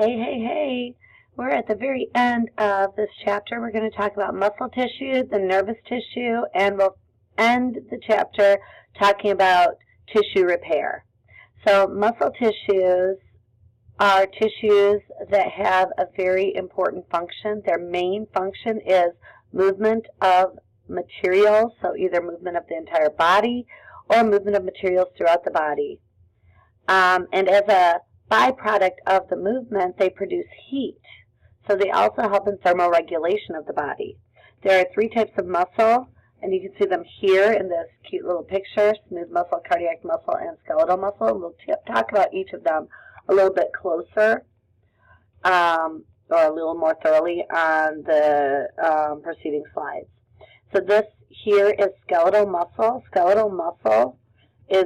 Hey, hey, hey. We're at the very end of this chapter. We're going to talk about muscle tissue, the nervous tissue, and we'll end the chapter talking about tissue repair. So muscle tissues are tissues that have a very important function. Their main function is movement of materials, so either movement of the entire body or movement of materials throughout the body. And as a byproduct of the movement, they produce heat. So they also help in thermoregulation of the body. There are three types of muscle, and you can see them here in this cute little picture: smooth muscle, cardiac muscle, and skeletal muscle. And we'll talk about each of them a little bit closer, or a little more thoroughly on the preceding slides. So this here is skeletal muscle. Skeletal muscle is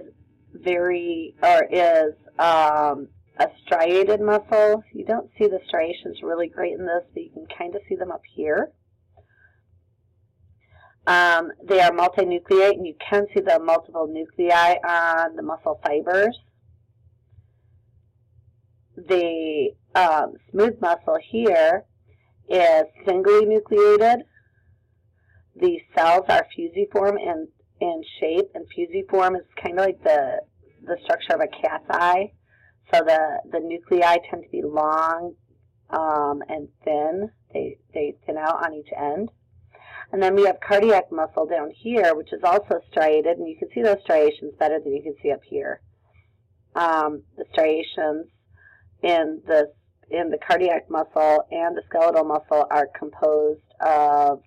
a striated muscle. You don't see the striations really great in this, but you can kind of see them up here. They are multinucleate, and you can see the multiple nuclei on the muscle fibers. The smooth muscle here is singly nucleated. The cells are fusiform in shape, and fusiform is kind of like the structure of a cat's eye. So the nuclei tend to be long and thin. They thin out on each end. And then we have cardiac muscle down here, which is also striated, and you can see those striations better than you can see up here. The striations in the cardiac muscle and the skeletal muscle are composed of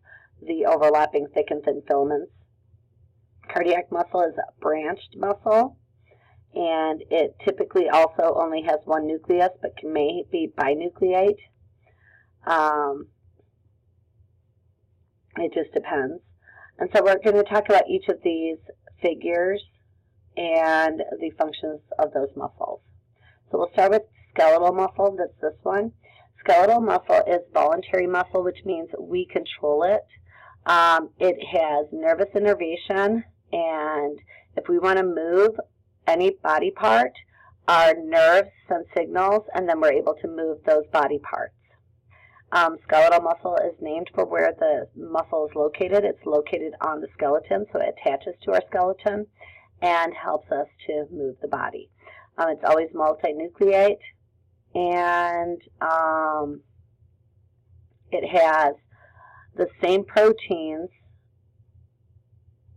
the overlapping thick and thin filaments. Cardiac muscle is a branched muscle, and it typically also only has one nucleus, but may be binucleate. It just depends. And so we're going to talk about each of these figures and the functions of those muscles. So we'll start with skeletal muscle. That's this one. Skeletal muscle is voluntary muscle, which means we control it. It has nervous innervation, and if we want to move any body part, our nerves send signals, and then we're able to move those body parts. Skeletal muscle is named for where the muscle is located. It's located on the skeleton, so it attaches to our skeleton and helps us to move the body. It's always multinucleate, and it has the same proteins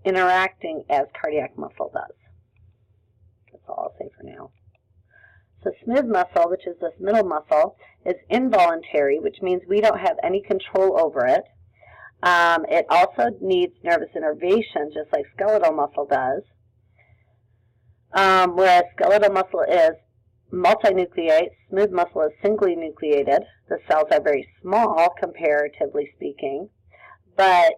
interacting as cardiac muscle does. That's all I'll say for now. So smooth muscle, which is this middle muscle, is involuntary, which means we don't have any control over it. It also needs nervous innervation, just like skeletal muscle does. Whereas skeletal muscle is multinucleate, smooth muscle is singly nucleated. The cells are very small, comparatively speaking, but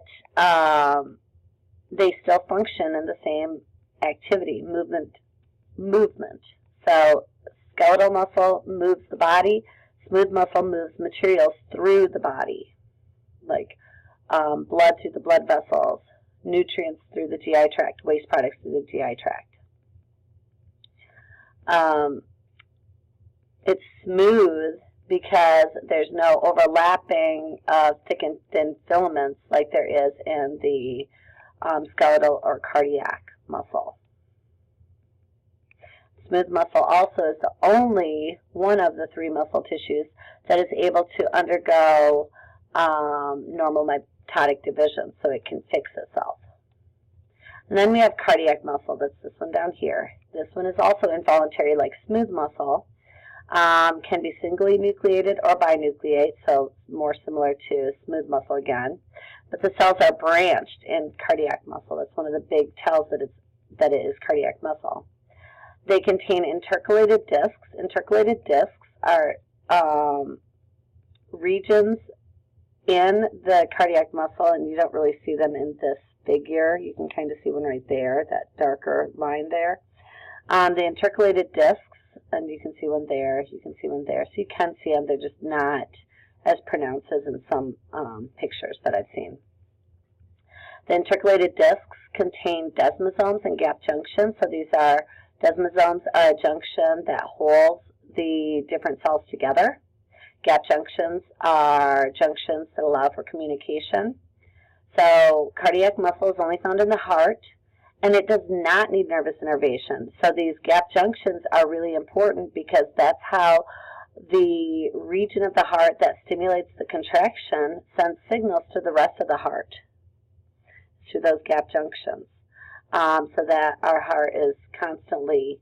they still function in the same activity, movement. So skeletal muscle moves the body, smooth muscle moves materials through the body, like blood through the blood vessels, nutrients through the GI tract, waste products through the GI tract. It's smooth because there's no overlapping of thick and thin filaments like there is in the skeletal or cardiac muscle. Smooth muscle also is the only one of the three muscle tissues that is able to undergo normal mitotic division, so it can fix itself. And then we have cardiac muscle. That's this one down here. This one is also involuntary, like smooth muscle. Can be singly nucleated or binucleate, so more similar to smooth muscle again. But the cells are branched in cardiac muscle. That's one of the big tells that it is cardiac muscle. They contain intercalated discs. Intercalated discs are regions in the cardiac muscle, and you don't really see them in this figure. You can kind of see one right there, that darker line there. The intercalated discs, and you can see one there, you can see one there. So you can see them, they're just not as pronounced as in some pictures that I've seen. The intercalated discs contain desmosomes and gap junctions. So these are, desmosomes are a junction that holds the different cells together. Gap junctions are junctions that allow for communication. So cardiac muscle is only found in the heart, and it does not need nervous innervation. So these gap junctions are really important because that's how the region of the heart that stimulates the contraction sends signals to the rest of the heart through those gap junctions, so that our heart is constantly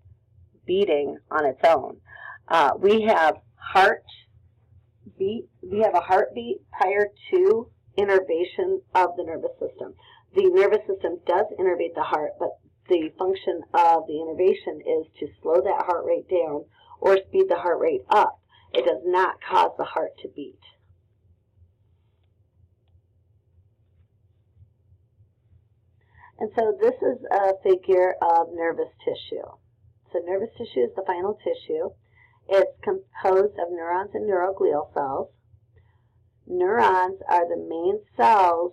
beating on its own. We have a heartbeat prior to innervation of the nervous system. The nervous system does innervate the heart, but the function of the innervation is to slow that heart rate down or speed the heart rate up. It does not cause the heart to beat. And so this is a figure of nervous tissue. So nervous tissue is the final tissue. It's composed of neurons and neuroglial cells. Neurons are the main cells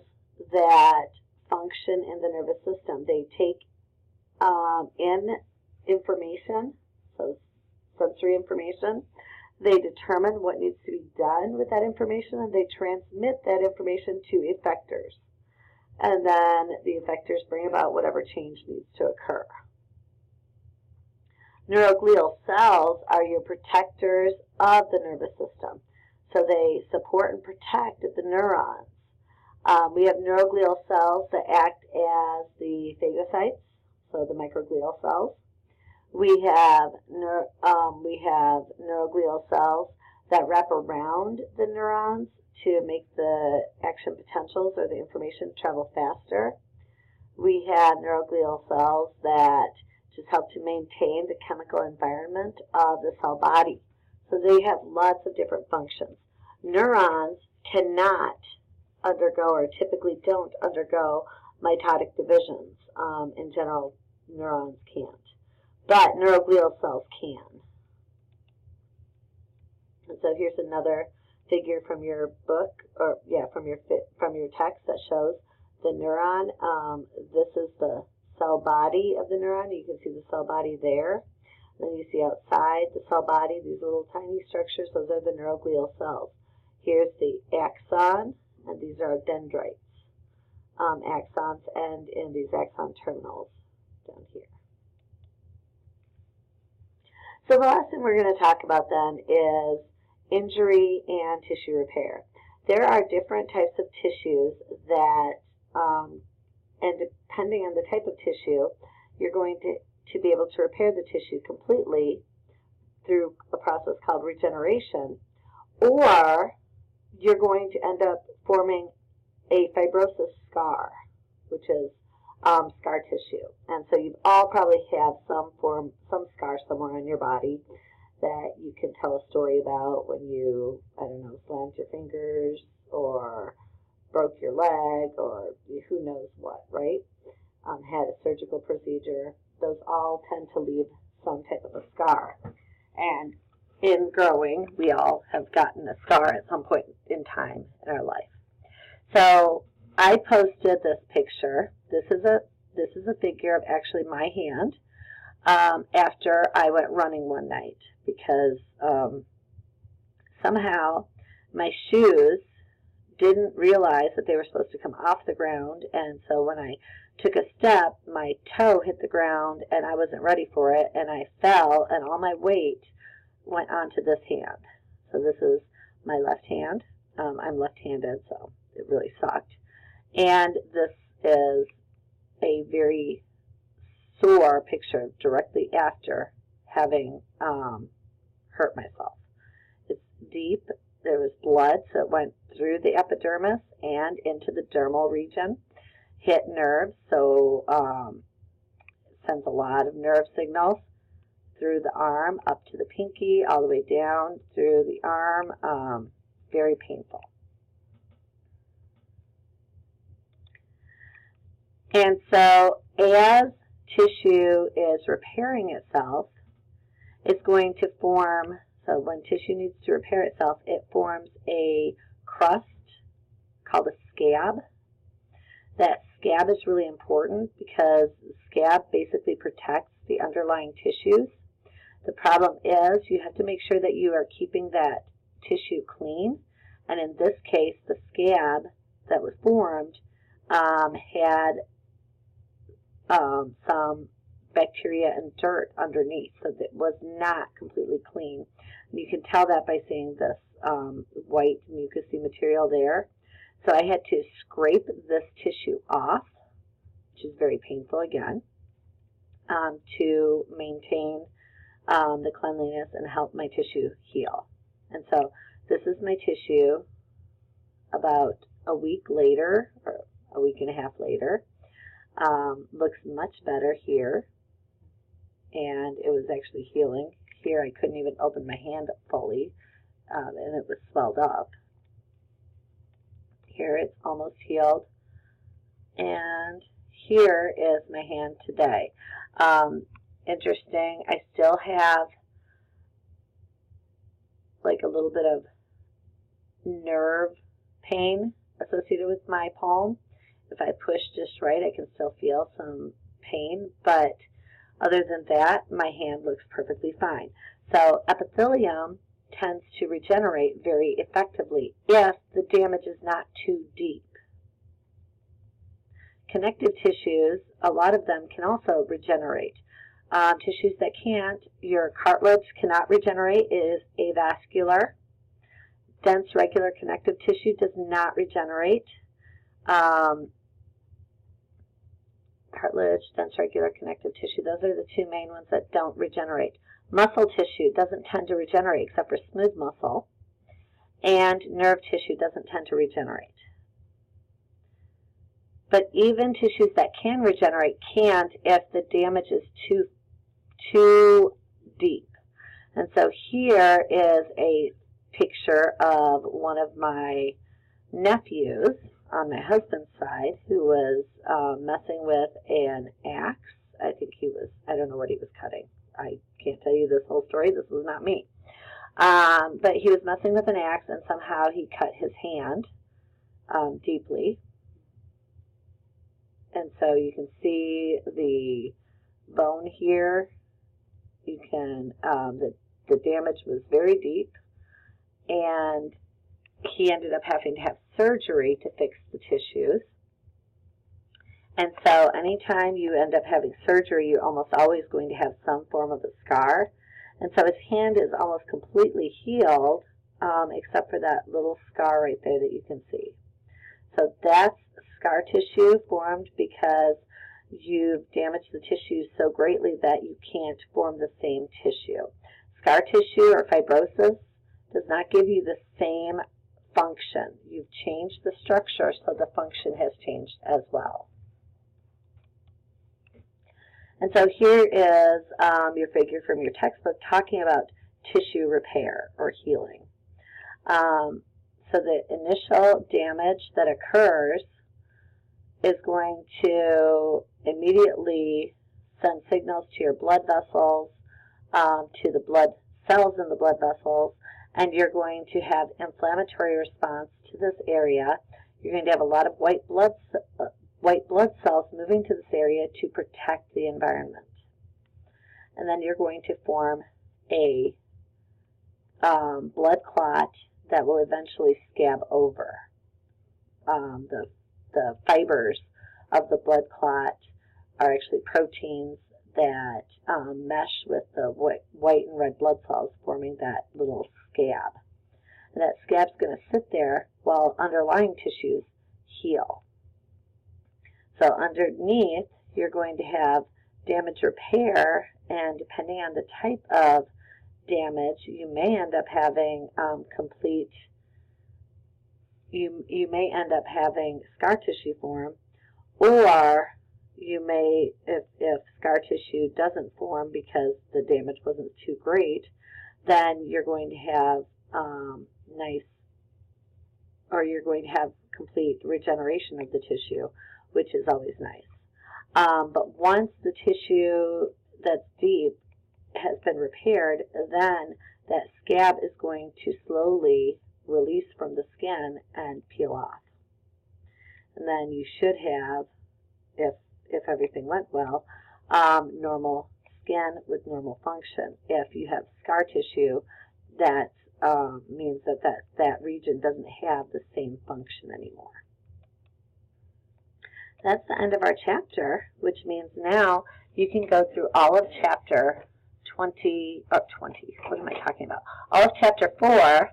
that function in the nervous system. They take in information, so sensory information. They determine what needs to be done with that information, and they transmit that information to effectors. And then the effectors bring about whatever change needs to occur. Neuroglial cells are your protectors of the nervous system. So they support and protect the neurons. We have neuroglial cells that act as the phagocytes, so the microglial cells. We have neuroglial cells that wrap around the neurons to make the action potentials or the information travel faster. We have neuroglial cells that just help to maintain the chemical environment of the cell body. So they have lots of different functions. Neurons cannot undergo, or typically don't undergo, mitotic divisions. In general, neurons can't. But neuroglial cells can. And so here's another figure from your book, or from your text that shows the neuron. This is the cell body of the neuron. You can see the cell body there. Then you see outside the cell body these little tiny structures. Those are the neuroglial cells. Here's the axon, and these are dendrites. Axons end in these axon terminals down here. So the last thing we're going to talk about then is injury and tissue repair. There are different types of tissues that, and depending on the type of tissue, you're going to be able to repair the tissue completely through a process called regeneration, or you're going to end up forming a fibrosis scar, which is scar tissue. And so you all probably have some scar somewhere on your body that you can tell a story about when you, slammed your fingers or broke your leg or who knows what, right? Had a surgical procedure. Those all tend to leave some type of a scar. And in growing, we all have gotten a scar at some point in time in our life. So I posted this picture. This is a figure of actually my hand after I went running one night because somehow my shoes didn't realize that they were supposed to come off the ground, and so when I took a step, my toe hit the ground and I wasn't ready for it, and I fell, and all my weight went onto this hand. So this is my left hand. I'm left-handed, so it really sucked. And this is a very sore picture directly after having hurt myself. It's deep. There was blood, so it went through the epidermis and into the dermal region, hit nerves, so it sends a lot of nerve signals through the arm, up to the pinky, all the way down through the arm. Very painful. And so as tissue is repairing itself, it's going to form, so when tissue needs to repair itself, it forms a crust called a scab. That scab is really important because the scab basically protects the underlying tissues. The problem is you have to make sure that you are keeping that tissue clean. And in this case, the scab that was formed had some bacteria and dirt underneath, so that it was not completely clean. And you can tell that by seeing this white mucousy material there. So I had to scrape this tissue off, which is very painful again, to maintain the cleanliness and help my tissue heal. And so this is my tissue about a week later, or a week and a half later. Looks much better here, and it was actually healing. Here I couldn't even open my hand up fully, and it was swelled up. Here it's almost healed, and here is my hand today. Interesting, I still have like a little bit of nerve pain associated with my palm. If I push just right, I can still feel some pain, but other than that, my hand looks perfectly fine. So epithelium tends to regenerate very effectively if the damage is not too deep. Connective tissues, a lot of them can also regenerate. Tissues that can't, your cartilage cannot regenerate, it is avascular. Dense regular connective tissue does not regenerate. Cartilage, dense regular connective tissue, those are the two main ones that don't regenerate. Muscle tissue doesn't tend to regenerate except for smooth muscle, and nerve tissue doesn't tend to regenerate. But even tissues that can regenerate can't if the damage is too deep. And so here is a picture of one of my nephews on my husband's side who was messing with an axe. I think he was, I don't know what he was cutting. I can't tell you this whole story. This was not me. But he was messing with an axe, and somehow he cut his hand deeply. And so you can see the bone here. You can, the damage was very deep, and he ended up having to have surgery to fix the tissues. And so anytime you end up having surgery, you're almost always going to have some form of a scar. And so his hand is almost completely healed, except for that little scar right there that you can see. So that's scar tissue formed because you've damaged the tissue so greatly that you can't form the same tissue. Scar tissue or fibrosis does not give you the same function. You've changed the structure, so the function has changed as well. And so here is your figure from your textbook talking about tissue repair or healing. So the initial damage that occurs is going to immediately send signals to your blood vessels, to the blood cells in the blood vessels, and you're going to have inflammatory response to this area. You're going to have a lot of white blood cells moving to this area to protect the environment. And then you're going to form a blood clot that will eventually scab over. The fibers of the blood clot are actually proteins that mesh with the white and red blood cells, forming that little scab. And that scab's going to sit there while underlying tissues heal. So underneath, you're going to have damage repair, and depending on the type of damage, you may end up having you may end up having scar tissue form, or you may, if scar tissue doesn't form because the damage wasn't too great, then you're going to have you're going to have complete regeneration of the tissue, which is always nice. But once the tissue that's deep has been repaired, then that scab is going to slowly release from the skin and peel off. And then you should have, if everything went well, normal skin with normal function. If you have scar tissue that's means that, that region doesn't have the same function anymore. That's the end of our chapter, which means now you can go through all of chapter 20, what am I talking about? All of chapter 4.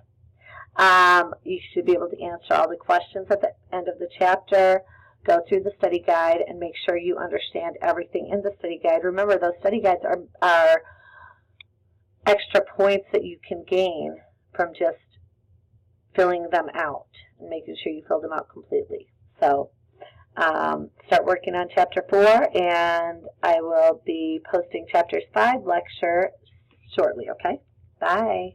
You should be able to answer all the questions at the end of the chapter, go through the study guide, and make sure you understand everything in the study guide. Remember, those study guides are extra points that you can gain from just filling them out and making sure you fill them out completely. So start working on chapter 4, and I will be posting chapters 5 lecture shortly, okay? Bye.